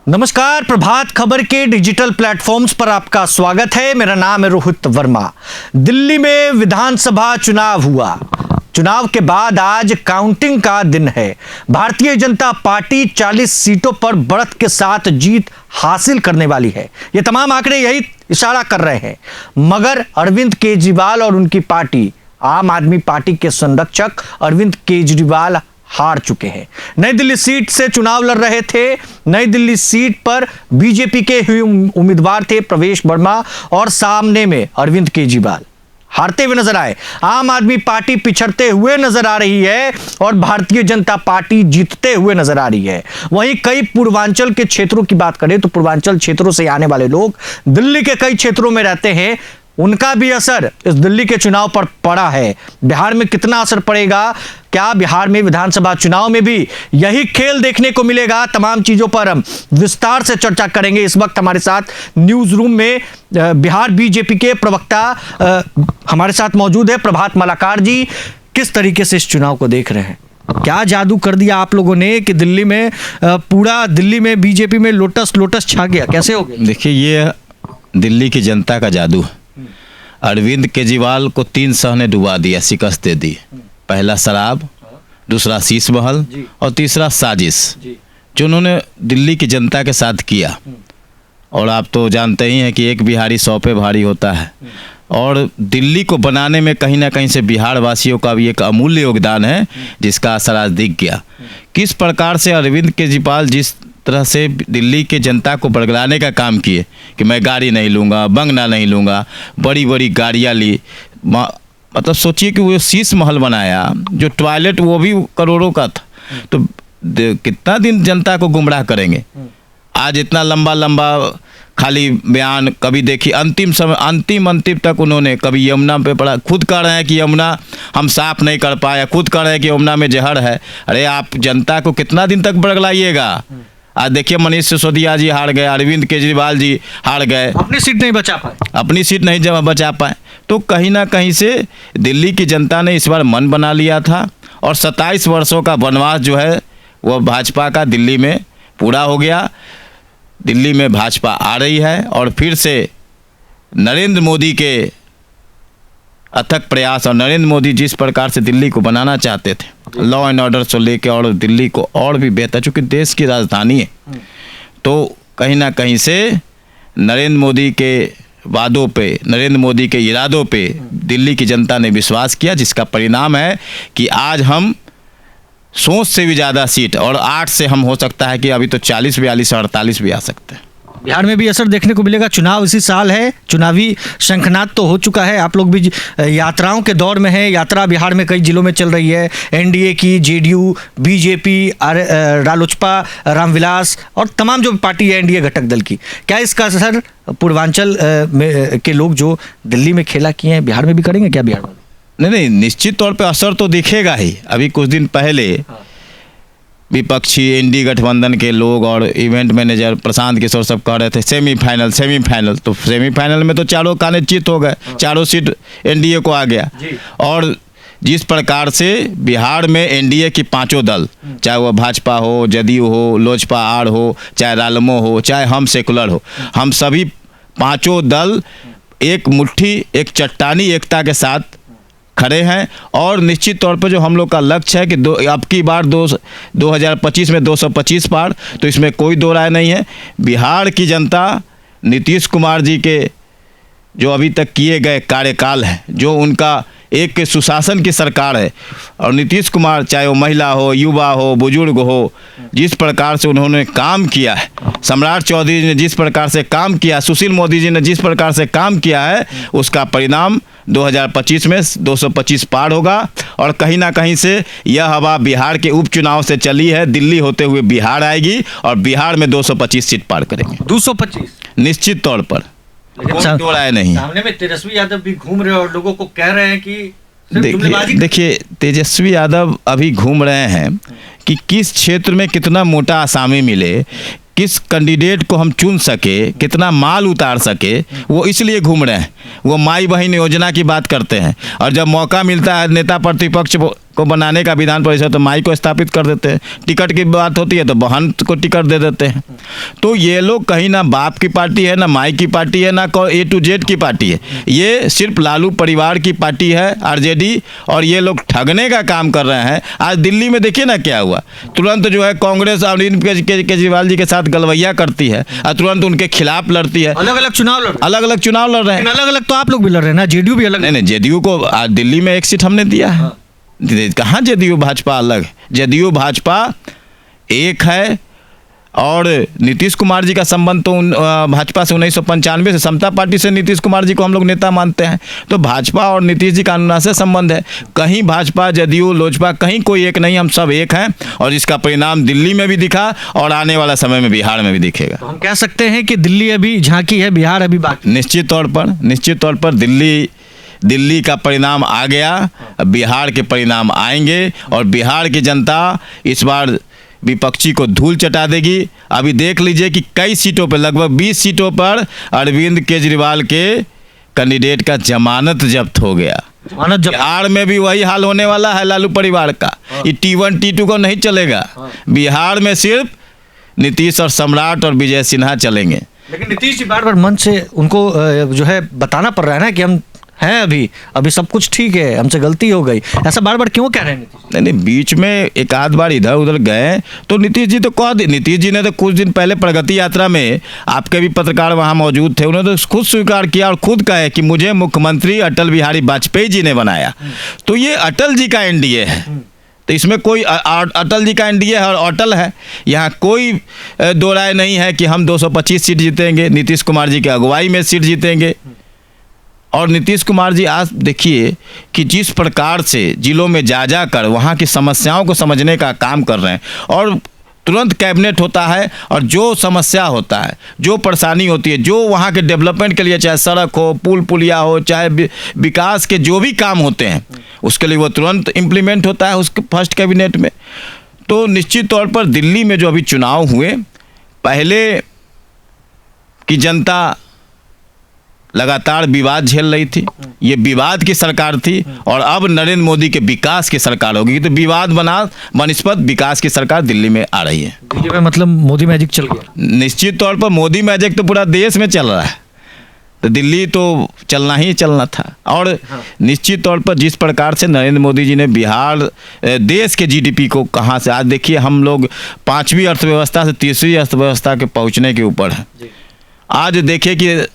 नमस्कार, प्रभात खबर के digital platforms पर आपका स्वागत है। मेरा नाम है रोहित वर्मा। दिल्ली में विधानसभा चुनाव हुआ। चुनाव के बाद आज काउंटिंग का दिन है। भारतीय जनता पार्टी 40 सीटों पर बढ़त के साथ जीत हासिल करने वाली है। ये तमाम आंकड़े यही इशारा कर रहे हैं। मगर अरविंद केजरीवाल और उनकी पार्टी, आम आदमी पार्टी के संरक्षक अरविंद केजरीवाल हार चुके हैं। नई दिल्ली सीट से चुनाव लड़ रहे थे। नई दिल्ली सीट पर बीजेपी के ही उम्मीदवार थे प्रवेश वर्मा और सामने में अरविंद केजरीवाल हारते हुए नजर आए। आम आदमी पार्टी पिछड़ते हुए नजर आ रही है और भारतीय जनता पार्टी जीतते हुए नजर आ रही है। वहीं कई पूर्वांचल के क्षेत्रों की बात करें तो पूर्वांचल क्षेत्रों से आने वाले लोग दिल्ली के कई क्षेत्रों में रहते हैं, उनका भी असर इस दिल्ली के चुनाव पर पड़ा है। बिहार में कितना असर पड़ेगा, क्या बिहार में विधानसभा चुनाव में भी यही खेल देखने को मिलेगा, तमाम चीजों पर हम विस्तार से चर्चा करेंगे। इस वक्त हमारे साथ न्यूज रूम में बिहार बीजेपी के प्रवक्ता हमारे साथ मौजूद है, प्रभात मलाकार जी। किस तरीके से इस चुनाव को देख रहे हैं? क्या जादू कर दिया आप लोगों ने कि दिल्ली में पूरा दिल्ली में बीजेपी में लोटस छा गया? कैसे हो गया? देखिए, ये दिल्ली की जनता का जादू है। अरविंद केजरीवाल को 3 शह ने डुबा दिया, शिकस्त दे दी। पहला शराब, दूसरा शीश महल और तीसरा साजिश, जो उन्होंने दिल्ली की जनता के साथ किया। और आप तो जानते ही हैं कि एक बिहारी 100 पे भारी होता है। और दिल्ली को बनाने में कहीं ना कहीं से बिहार वासियों का भी एक अमूल्य योगदान है, जिसका असर आज दिख गया। किस प्रकार से अरविंद केजरीवाल जिस तरह से दिल्ली के जनता को बरगलाने का काम किए कि मैं गाड़ी नहीं लूँगा, बंगला नहीं लूँगा, बड़ी बड़ी गाड़ियाँ ली। मतलब सोचिए कि वो शीश महल बनाया, जो टॉयलेट वो भी करोड़ों का था। तो कितना दिन जनता को गुमराह करेंगे? आज इतना लंबा लंबा खाली बयान, कभी देखिए अंतिम समय अंतिम तक उन्होंने कभी यमुना पे पड़ा, खुद कह रहे हैं कि यमुना हम साफ नहीं कर पाए, खुद कह रहे हैं कि यमुना में जहर है। अरे आप जनता को कितना दिन तक बरगलाइएगा? आज देखिए मनीष सिसोदिया जी हार गए, अरविंद केजरीवाल जी हार गए, अपनी सीट नहीं बचा पाए। तो कहीं ना कहीं से दिल्ली की जनता ने इस बार मन बना लिया था और 27 वर्षों का वनवास जो है वह भाजपा का दिल्ली में पूरा हो गया। दिल्ली में भाजपा आ रही है और फिर से नरेंद्र मोदी के अथक प्रयास और नरेंद्र मोदी जिस प्रकार से दिल्ली को बनाना चाहते थे, लॉ एंड ऑर्डर से लेकर और दिल्ली को और भी बेहतर, चूँकि देश की राजधानी है, तो कहीं ना कहीं से नरेंद्र मोदी के वादों पे, नरेंद्र मोदी के इरादों पे दिल्ली की जनता ने विश्वास किया, जिसका परिणाम है कि आज हम सोच से भी ज़्यादा सीट और 8 से हम हो सकता है कि अभी तो 40, 42, 48 भी आ सकते हैं। बिहार में भी असर देखने को मिलेगा। चुनाव इसी साल है, चुनावी शंखनाद तो हो चुका है। आप लोग भी यात्राओं के दौर में हैं। यात्रा बिहार में कई जिलों में चल रही है, एनडीए की, जेडीयू, बीजेपी, रालोसपा, रामविलास और तमाम जो पार्टी है एनडीए घटक दल की। क्या इसका असर पूर्वांचल के लोग जो दिल्ली में खेला किए हैं बिहार में भी करेंगे क्या? बिहार में नहीं, निश्चित तौर पर असर तो दिखेगा ही। अभी कुछ दिन पहले विपक्षी एनडीए गठबंधन के लोग और इवेंट मैनेजर प्रशांत किशोर सब कह रहे थे सेमीफाइनल। तो सेमीफाइनल में तो चारों का निश्चित हो गए, चारों सीट एनडीए को आ गया। और जिस प्रकार से बिहार में एनडीए की 5 दल, चाहे वह भाजपा हो, जदयू हो, लोजपा आर हो, चाहे रालमो हो, चाहे हम सेकुलर हो, हम सभी 5 दल एक मुट्ठी, एक चट्टानी एकता के साथ खड़े हैं। और निश्चित तौर पर जो हम लोग का लक्ष्य है कि अब की बार 2025 में 225 पार, तो इसमें कोई दो राय नहीं है। बिहार की जनता नीतीश कुमार जी के जो अभी तक किए गए कार्यकाल है, जो उनका एक के सुशासन की सरकार है, और नीतीश कुमार चाहे वो महिला हो, युवा हो, बुजुर्ग हो, जिस प्रकार से उन्होंने काम किया है, सम्राट चौधरी ने जिस प्रकार से काम किया, सुशील मोदी जी ने जिस प्रकार से काम किया है, उसका परिणाम 2025 में 225 पार होगा। और कहीं ना कहीं से यह हवा बिहार के उपचुनाव से चली है, दिल्ली होते हुए बिहार आएगी और बिहार में 225 सीट पार करेंगे। 225 निश्चित तौर पर, दो राय नहीं। सामने में तेजस्वी यादव भी घूम रहे हैं और लोगों को कह रहे हैं कि देखिए तेजस्वी यादव अभी घूम रहे हैं कि किस क्षेत्र में कितना मोटा आसामी मिले, किस कैंडिडेट को हम चुन सके, कितना माल उतार सके, वो इसलिए घूम रहे हैं। वो माई बहन योजना की बात करते हैं और जब मौका मिलता है नेता प्रतिपक्ष को बनाने का विधान परिषद, तो माई को स्थापित कर देते हैं। टिकट की बात होती है तो बहन को टिकट दे देते हैं। तो ये लोग कहीं ना बाप की पार्टी है, ना माई की पार्टी है, ना A to Z की पार्टी है। ये सिर्फ लालू परिवार की पार्टी है आरजेडी, और ये लोग ठगने का काम कर रहे हैं। आज दिल्ली में देखिए ना क्या हुआ, तुरंत जो है कांग्रेस अरविंद केजरीवाल जी के साथ गलवैया करती है और तुरंत उनके खिलाफ लड़ती है। अलग अलग चुनाव लड़ रहे हैं। अलग अलग तो आप लोग भी लड़ रहे हैं ना, जेडीयू भी अलग। नहीं, जेडीयू को आज दिल्ली में एक सीट हमने दिया है। कहाँ जेडीयू भाजपा अलग है? जेडीयू भाजपा एक है, और नीतीश कुमार जी का संबंध तो भाजपा से 1995 से समता पार्टी से नीतीश कुमार जी को हम लोग नेता मानते हैं। तो भाजपा और नीतीश जी का अनुनासिक संबंध है। कहीं भाजपा, जेडीयू, लोजपा कहीं कोई एक नहीं, हम सब एक हैं, और इसका परिणाम दिल्ली में भी दिखा और आने वाला समय में बिहार में भी दिखेगा। तो हम कह सकते हैं कि दिल्ली अभी झांकी है, बिहार अभी बाकी। निश्चित तौर पर दिल्ली का परिणाम आ गया, बिहार के परिणाम आएंगे, और बिहार की जनता इस बार विपक्षी को धूल चटा देगी। अभी देख लीजिए कि कई सीटों पर, लगभग 20 सीटों पर अरविंद केजरीवाल के कैंडिडेट का जमानत जब्त हो गया। बिहार में भी वही हाल होने वाला है लालू परिवार का। ये T1 T2 को नहीं चलेगा। बिहार में सिर्फ नीतीश और सम्राट और विजय सिन्हा चलेंगे। लेकिन नीतीश जी बार बार मन से उनको जो है बताना पड़ रहा है ना कि हम हैं, अभी सब कुछ ठीक है, हमसे गलती हो गई। ऐसा बार बार क्यों कह रहे हैं? नहीं, बीच में एक आध बार इधर उधर गए तो नीतीश जी तो कह दी। नीतीश जी ने तो कुछ दिन पहले प्रगति यात्रा में, आपके भी पत्रकार वहां मौजूद थे, उन्होंने तो खुद स्वीकार किया और खुद कहे कि मुझे मुख्यमंत्री अटल बिहारी वाजपेयी जी ने बनाया। तो ये अटल जी का एनडीए है। तो इसमें कोई अटल जी का एनडीए है और अटल है, यहाँ कोई दो राय नहीं है कि हम 225 सीट जीतेंगे, नीतीश कुमार जी की अगुवाई में सीट जीतेंगे। और नीतीश कुमार जी आज देखिए कि जिस प्रकार से जिलों में जा कर वहाँ की समस्याओं को समझने का काम कर रहे हैं, और तुरंत कैबिनेट होता है, और जो समस्या होता है, जो परेशानी होती है, जो वहाँ के डेवलपमेंट के लिए, चाहे सड़क हो, पुल पुलिया हो, चाहे विकास के जो भी काम होते हैं, उसके लिए वो तुरंत इम्प्लीमेंट होता है उसके फर्स्ट कैबिनेट में। तो निश्चित तौर पर दिल्ली में जो अभी चुनाव हुए, पहले की जनता लगातार विवाद झेल रही थी, ये विवाद की सरकार थी, और अब नरेंद्र मोदी के विकास की सरकार होगी। तो विवाद बनस्पत विकास की सरकार दिल्ली में आ रही है। दिल्ली में मतलब मोदी मैजिक चल गया। निश्चित तौर पर मोदी मैजिक तो पूरा देश में चल रहा है, तो दिल्ली तो चलना ही चलना था। और निश्चित तौर पर जिस प्रकार से नरेंद्र मोदी जी ने बिहार देश के जीडीपी को कहाँ से, आज देखिए हम लोग 5वीं अर्थव्यवस्था से 3री अर्थव्यवस्था के पहुँचने के ऊपर है। आज देखिए कि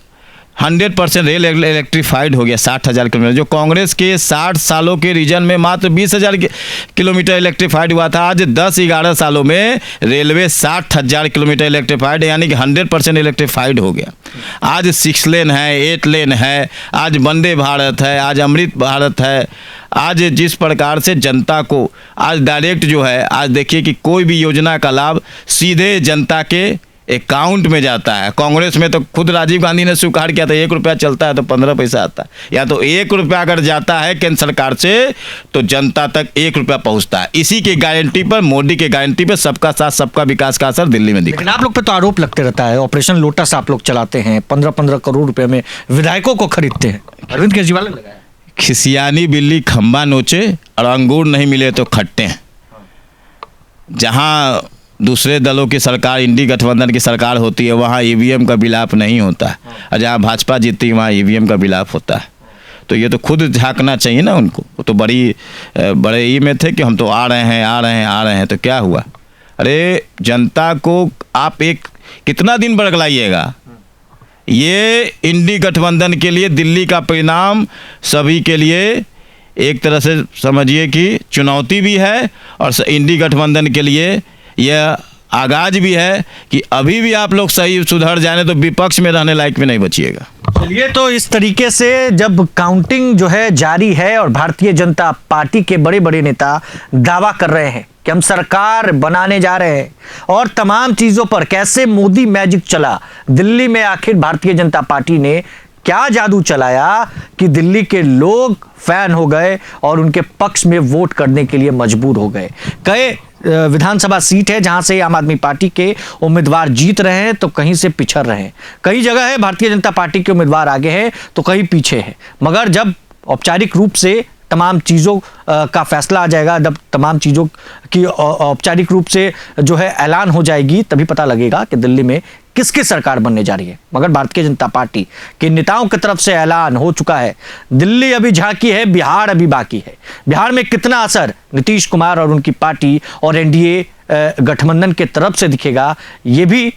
100% रेल इलेक्ट्रीफाइड हो गया, 60,000 किलोमीटर। जो कांग्रेस के 60 सालों के रीजन में मात्र 20,000 किलोमीटर इलेक्ट्रीफाइड हुआ था, आज 10-11 सालों में रेलवे 60,000 किलोमीटर इलेक्ट्रीफाइड, यानी कि 100% इलेक्ट्रीफाइड हो गया। आज 6 लेन है, 8 लेन है, आज वंदे भारत है, आज अमृत भारत है। आज जिस प्रकार से जनता को आज डायरेक्ट जो है, आज देखिए कि कोई भी योजना का लाभ सीधे जनता के अकाउंट में जाता है। कांग्रेस में तो खुद राजीव गांधी ने स्वीकार किया था, 1 रुपया चलता है तो 15 पैसा आता है, या तो 1 रुपया अगर जाता है केंद्र सरकार से तो जनता तक 1 रुपया पहुंचता है। इसी की गारंटी पर, मोदी की गारंटी पर सबका साथ सबका विकास का असर दिल्ली में दिखा। लेकिन आप लोग पे तो आरोप लगते रहता है, ऑपरेशन लोटस आप लोग चलाते हैं, 15-15 करोड़ रुपए में विधायकों को खरीदते हैं। अरविंद केजरीवाल ने लगाया, खिसियानी बिल्ली खंबा नोचे और अंगूर नहीं मिले तो खट्टे हैं। जहाँ दूसरे दलों की सरकार, इंडी गठबंधन की सरकार होती है, वहाँ ईवीएम का विलाप नहीं होता है, और जहाँ भाजपा जीतती है वहाँ ईवीएम का विलाप होता है। तो ये तो खुद झांकना चाहिए ना उनको। वो तो बड़े ई में थे कि हम तो आ रहे हैं, तो क्या हुआ? अरे जनता को आप कितना दिन बरगलाइएगा? ये इंडी गठबंधन के लिए दिल्ली का परिणाम सभी के लिए एक तरह से समझिए कि चुनौती भी है, और इंडी गठबंधन के लिए यह आगाज भी है कि अभी भी आप लोग सही सुधर जाने तो विपक्ष में रहने लायक भी नहीं बचिएगा। चलिए, तो इस तरीके से जब काउंटिंग जो है जारी है और भारतीय जनता पार्टी के बड़े बड़े नेता दावा कर रहे हैं कि हम सरकार बनाने जा रहे हैं, और तमाम चीजों पर कैसे मोदी मैजिक चला, दिल्ली में आखिर भारतीय जनता पार्टी ने क्या जादू चलाया कि दिल्ली के लोग फैन हो गए और उनके पक्ष में वोट करने के लिए मजबूर हो गए। कई विधानसभा सीट है जहां से आम आदमी पार्टी के उम्मीदवार जीत रहे हैं तो कहीं से पिछड़ रहे हैं, कई जगह है भारतीय जनता पार्टी के उम्मीदवार आगे हैं तो कहीं पीछे है। मगर जब औपचारिक रूप से तमाम चीज़ों का फैसला आ जाएगा, जब तमाम चीज़ों की औपचारिक रूप से जो है ऐलान हो जाएगी, तभी पता लगेगा कि दिल्ली में किसकी सरकार बनने जा रही है। मगर भारतीय जनता पार्टी के नेताओं की तरफ से ऐलान हो चुका है, दिल्ली अभी झांकी है, बिहार अभी बाकी है। बिहार में कितना असर नीतीश कुमार और उनकी पार्टी और एनडीए गठबंधन के तरफ से दिखेगा, ये भी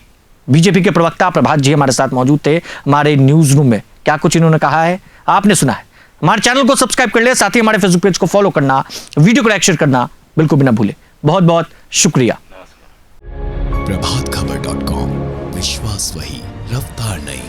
बीजेपी के प्रवक्ता प्रभात जी हमारे साथ मौजूद थे हमारे न्यूज रूम में। क्या कुछ इन्होंने कहा है आपने सुना है। हमारे चैनल को सब्सक्राइब कर ले, साथ ही हमारे फेसबुक पेज को फॉलो करना, वीडियो को लाइक शेयर करना बिल्कुल भी ना भूले। बहुत बहुत शुक्रिया। प्रभातखबर.com, विश्वास वही, रफ्तार नहीं।